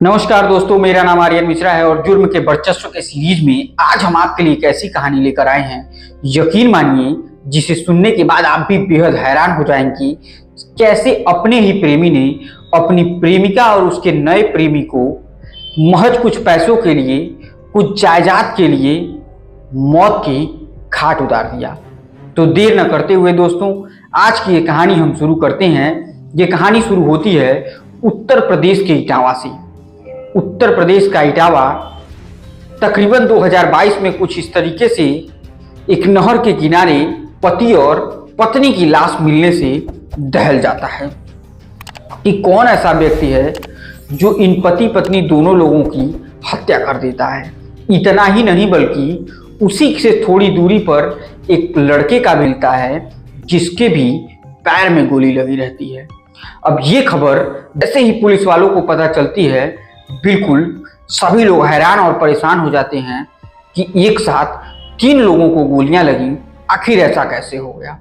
नमस्कार दोस्तों, मेरा नाम आर्यन मिश्रा है और जुर्म के वर्चस्व के सीरीज में आज हम आपके लिए एक ऐसी कहानी लेकर आए हैं, यकीन मानिए जिसे सुनने के बाद आप भी बेहद हैरान हो जाएंगी। कैसे अपने ही प्रेमी ने अपनी प्रेमिका और उसके नए प्रेमी को महज कुछ पैसों के लिए, कुछ जायदाद के लिए मौत की घाट उतार दिया। तो देर न करते हुए दोस्तों, आज की ये कहानी हम शुरू करते हैं। ये कहानी शुरू होती है उत्तर प्रदेश के इटावा से। उत्तर प्रदेश का इटावा तकरीबन 2022 में कुछ इस तरीके से एक नहर के किनारे पति और पत्नी की लाश मिलने से दहल जाता है कि कौन ऐसा व्यक्ति है जो इन पति पत्नी दोनों लोगों की हत्या कर देता है। इतना ही नहीं बल्कि उसी से थोड़ी दूरी पर एक लड़के का मिलता है जिसके भी पैर में गोली लगी रहती है। अब ये खबर जैसे ही पुलिस वालों को पता चलती है, बिल्कुल सभी लोग हैरान और परेशान हो जाते हैं कि एक साथ 3 लोगों को गोलियां लगी, आखिर ऐसा कैसे हो गया।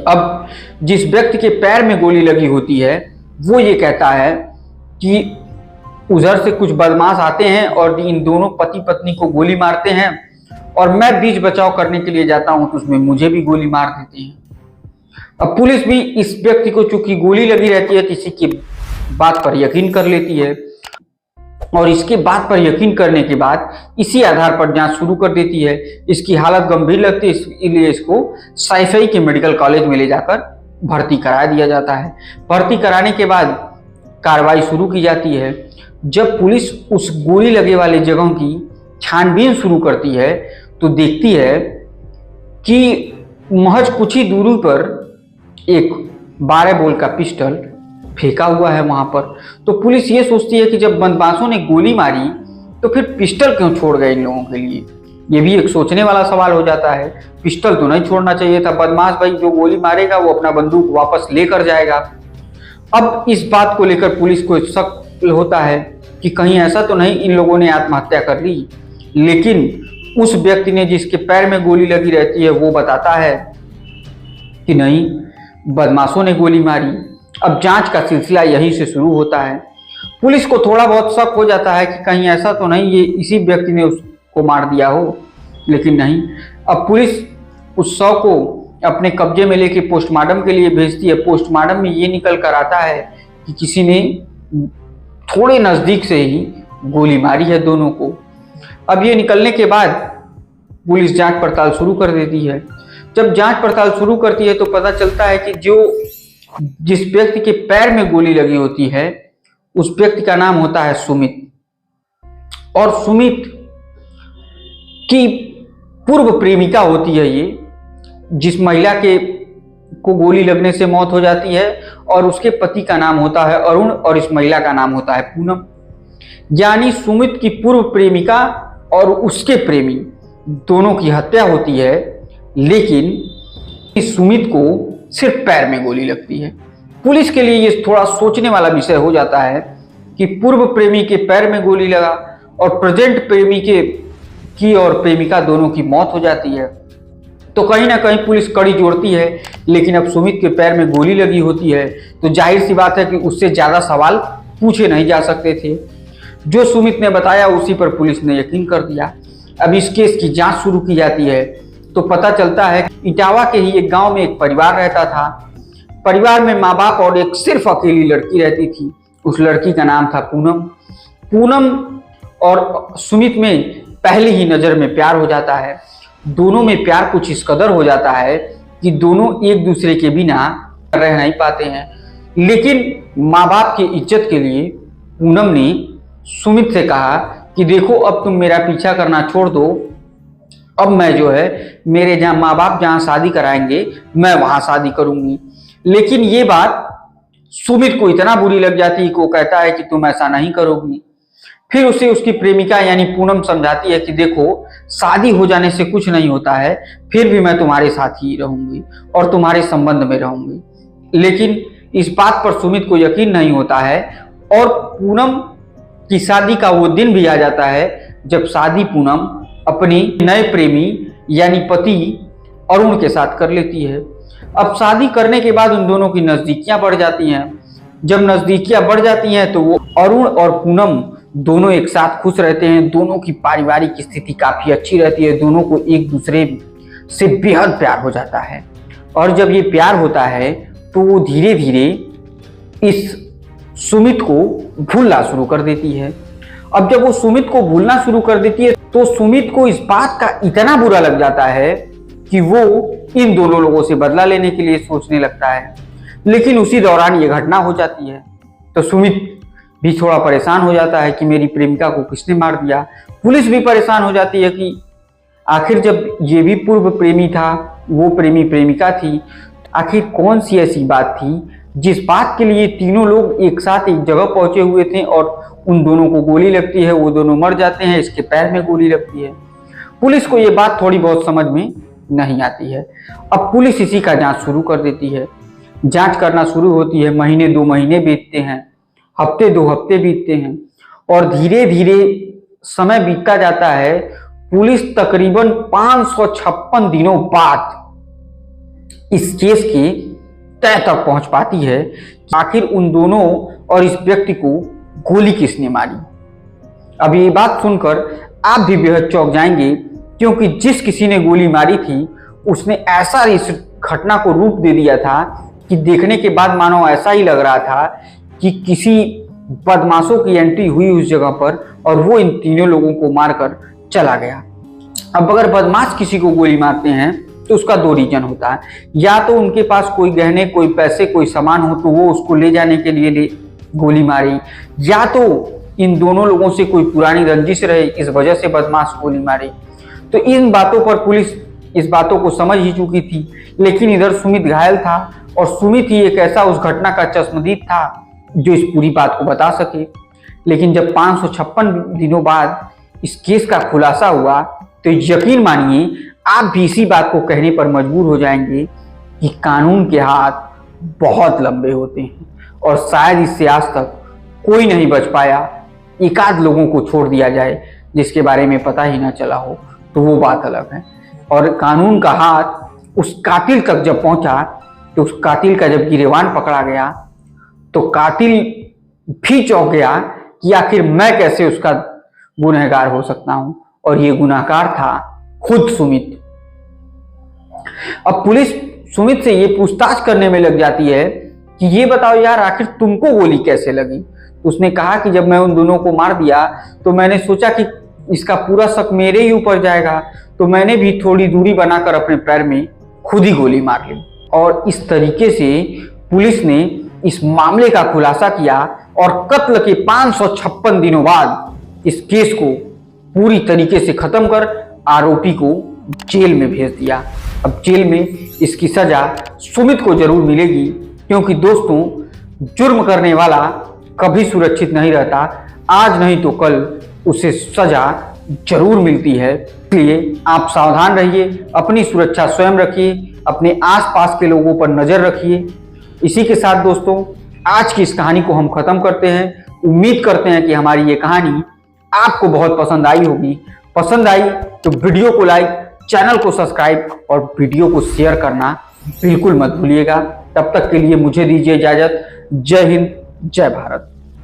अब जिस व्यक्ति के पैर में गोली लगी होती है वो ये कहता है कि उधर से कुछ बदमाश आते हैं और इन दोनों पति पत्नी को गोली मारते हैं और मैं बीच बचाव करने के लिए जाता हूं तो उसमें मुझे भी गोली मार देते हैं। अब पुलिस भी इस व्यक्ति को चूंकि गोली लगी रहती है किसी की बात पर यकीन कर लेती है और इसके बात पर यकीन करने के बाद इसी आधार पर जांच शुरू कर देती है। इसकी हालत गंभीर लगती है, इसलिए इसको सैफई के मेडिकल कॉलेज में ले जाकर भर्ती करा दिया जाता है। भर्ती कराने के बाद कार्रवाई शुरू की जाती है। जब पुलिस उस गोली लगे वाले जगहों की छानबीन शुरू करती है तो देखती है कि महज कुछ ही दूरी पर एक 12 बोल का पिस्टल फेंका हुआ है वहां पर। तो पुलिस ये सोचती है कि जब बदमाशों ने गोली मारी तो फिर पिस्टल क्यों छोड़ गए इन लोगों के लिए। ये भी एक सोचने वाला सवाल हो जाता है। पिस्टल तो नहीं छोड़ना चाहिए था। बदमाश भाई जो गोली मारेगा वो अपना बंदूक वापस लेकर जाएगा। अब इस बात को लेकर पुलिस को शक होता है कि कहीं ऐसा तो नहीं इन लोगों ने आत्महत्या कर ली। लेकिन उस व्यक्ति ने जिसके पैर में गोली लगी रहती है वो बताता है कि नहीं, बदमाशों ने गोली मारी। अब जांच का सिलसिला यहीं से शुरू होता है। पुलिस को थोड़ा बहुत शक हो जाता है कि कहीं ऐसा तो नहीं ये इसी व्यक्ति ने उसको मार दिया हो, लेकिन नहीं। अब पुलिस उस शव को अपने कब्जे में लेके पोस्टमार्टम के लिए भेजती है। पोस्टमार्टम में ये निकल कर आता है कि किसी ने थोड़े नज़दीक से ही गोली मारी है दोनों को। अब ये निकलने के बाद पुलिस जांच पड़ताल शुरू कर देती है। जब जांच पड़ताल शुरू करती है तो पता चलता है कि जिस व्यक्ति के पैर में गोली लगी होती है उस व्यक्ति का नाम होता है सुमित। और सुमित की पूर्व प्रेमिका होती है ये, जिस महिला को गोली लगने से मौत हो जाती है, और उसके पति का नाम होता है अरुण और इस महिला का नाम होता है पूनम। यानी सुमित की पूर्व प्रेमिका और उसके प्रेमी दोनों की हत्या होती है, लेकिन इस सुमित को सिर्फ पैर में गोली लगती है। पुलिस के लिए ये थोड़ा सोचने वाला विषय हो जाता है कि पूर्व प्रेमी के पैर में गोली लगा और प्रेजेंट प्रेमी की और प्रेमिका दोनों की मौत हो जाती है। तो कहीं ना कहीं पुलिस कड़ी जोड़ती है, लेकिन अब सुमित के पैर में गोली लगी होती है तो जाहिर सी बात है कि उससे ज्यादा सवाल पूछे नहीं जा सकते थे। जो सुमित ने बताया उसी पर पुलिस ने यकीन कर दिया। अब इस केस की जांच शुरू की जाती है तो पता चलता है कि इटावा के ही एक गांव में एक परिवार रहता था। परिवार में माँ बाप और एक सिर्फ अकेली लड़की रहती थी। उस लड़की का नाम था पूनम। पूनम और सुमित में पहली ही नजर में प्यार हो जाता है। दोनों में प्यार कुछ इस कदर हो जाता है कि दोनों एक दूसरे के बिना रह नहीं पाते हैं। लेकिन माँ बाप की इज्जत के लिए पूनम ने सुमित से कहा कि देखो अब तुम मेरा पीछा करना छोड़ दो, अब मैं जो है मेरे जहाँ माँ बाप जहाँ शादी कराएंगे मैं वहाँ शादी करूंगी। लेकिन ये बात सुमित को इतना बुरी लग जाती है कि वो कहता है कि तुम ऐसा नहीं करोगी। फिर उसे उसकी प्रेमिका यानी पूनम समझाती है कि देखो शादी हो जाने से कुछ नहीं होता है, फिर भी मैं तुम्हारे साथ ही रहूंगी और तुम्हारे संबंध में रहूंगी। लेकिन इस बात पर सुमित को यकीन नहीं होता है और पूनम की शादी का वो दिन भी आ जाता है जब शादी पूनम अपनी नए प्रेमी यानी पति अरुण के साथ कर लेती है। अब शादी करने के बाद उन दोनों की नजदीकियां बढ़ जाती हैं। जब नजदीकियां बढ़ जाती हैं तो वो अरुण और पूनम दोनों एक साथ खुश रहते हैं। दोनों की पारिवारिक स्थिति काफी अच्छी रहती है, दोनों को एक दूसरे से बेहद प्यार हो जाता है। और जब ये प्यार होता है तो वो धीरे धीरे इस सुमित को भूलना शुरू कर देती है। अब जब वो सुमित को भूलना शुरू कर देती है तो सुमित को इस बात का इतना बुरा लग जाता है कि वो इन दोनों लोगों से बदला लेने के लिए सोचने लगता है। लेकिन उसी दौरान ये घटना हो जाती है तो सुमित भी थोड़ा परेशान हो जाता है कि मेरी प्रेमिका को किसने मार दिया। पुलिस भी परेशान हो जाती है कि आखिर जब ये भी पूर्व प्रेमी था, वो प्रेमी प्रेमिका थी, आखिर कौन सी ऐसी बात थी जिस बात के लिए तीनों लोग एक साथ एक जगह पहुंचे हुए थे और उन दोनों को गोली लगती है, वो दोनों मर जाते हैं, इसके पैर में गोली लगती है। पुलिस को ये बात थोड़ी बहुत समझ में नहीं आती है। अब पुलिस इसी का जांच शुरू कर देती है, जांच करना शुरू होती है। महीने 2 महीने बीतते हैं, हफ्ते 2 हफ्ते बीतते हैं और धीरे धीरे समय बीतता जाता है। पुलिस तकरीबन 556 दिनों बाद इस केस के तय तक पहुंच पाती है कि आखिर उन दोनों और इस व्यक्ति को गोली किसने मारी। अब ये बात सुनकर आप भी बेहद चौंक जाएंगे, क्योंकि जिस किसी ने गोली मारी थी उसने ऐसा इस घटना को रूप दे दिया था कि देखने के बाद मानो ऐसा ही लग रहा था कि किसी बदमाशों की एंट्री हुई उस जगह पर और वो इन तीनों लोगों को मारकर चला गया। अब अगर बदमाश किसी को गोली मारते हैं तो उसका 2 रीजन होता है, या तो उनके पास कोई गहने, कोई पैसे, कोई सामान हो तो वो उसको ले जाने के लिए गोली मारी, या तो इन दोनों लोगों से कोई पुरानी रंजिश रहे, इस वजह से बदमाश गोली मारे। तो इन बातों पर पुलिस इस बातों को समझ ही चुकी थी। लेकिन इधर सुमित घायल था और सुमित ही एक ऐसा उस घटना का चश्मदीद था जो इस पूरी बात को बता सके। लेकिन जब 556 दिनों बाद इस केस का खुलासा हुआ तो यकीन मानिए आप भी इसी बात को कहने पर मजबूर हो जाएंगे कि कानून के हाथ बहुत लंबे होते हैं और शायद इससे आज तक कोई नहीं बच पाया। एकाध लोगों को छोड़ दिया जाए जिसके बारे में पता ही ना चला हो तो वो बात अलग है। और कानून का हाथ उस कातिल तक जब पहुंचा तो उस कातिल का जब गिरेबान पकड़ा गया तो कातिल भी चौंक गया कि आखिर मैं कैसे उसका गुनहगार हो सकता हूं, और ये गुनहगार था खुद सुमित। अब पुलिस सुमित से ये पूछताछ करने में लग जाती है कि ये बताओ यार आखिर तुमको गोली कैसे लगी। उसने कहा कि जब मैं उन दोनों को मार दिया तो मैंने सोचा कि इसका पूरा शक मेरे ही ऊपर जाएगा, तो मैंने भी थोड़ी दूरी बनाकर अपने पैर में खुद ही गोली मार ली। और इस तरीके से पुलिस ने इस मामले का खुलासा किया और कत्ल के 556 दिनों बाद इस केस को पूरी तरीके से खत्म कर आरोपी को जेल में भेज दिया। अब जेल में इसकी सजा सुमित को जरूर मिलेगी, क्योंकि दोस्तों जुर्म करने वाला कभी सुरक्षित नहीं रहता। आज नहीं तो कल उसे सजा जरूर मिलती है। इसलिए आप सावधान रहिए, अपनी सुरक्षा स्वयं रखिए, अपने आसपास के लोगों पर नजर रखिए। इसी के साथ दोस्तों आज की इस कहानी को हम खत्म करते हैं। उम्मीद करते हैं कि हमारी ये कहानी आपको बहुत पसंद आई होगी। पसंद आई तो वीडियो को लाइक, चैनल को सब्सक्राइब और वीडियो को शेयर करना बिल्कुल मत भूलिएगा। तब तक के लिए मुझे दीजिए इजाजत। जय हिंद, जय भारत।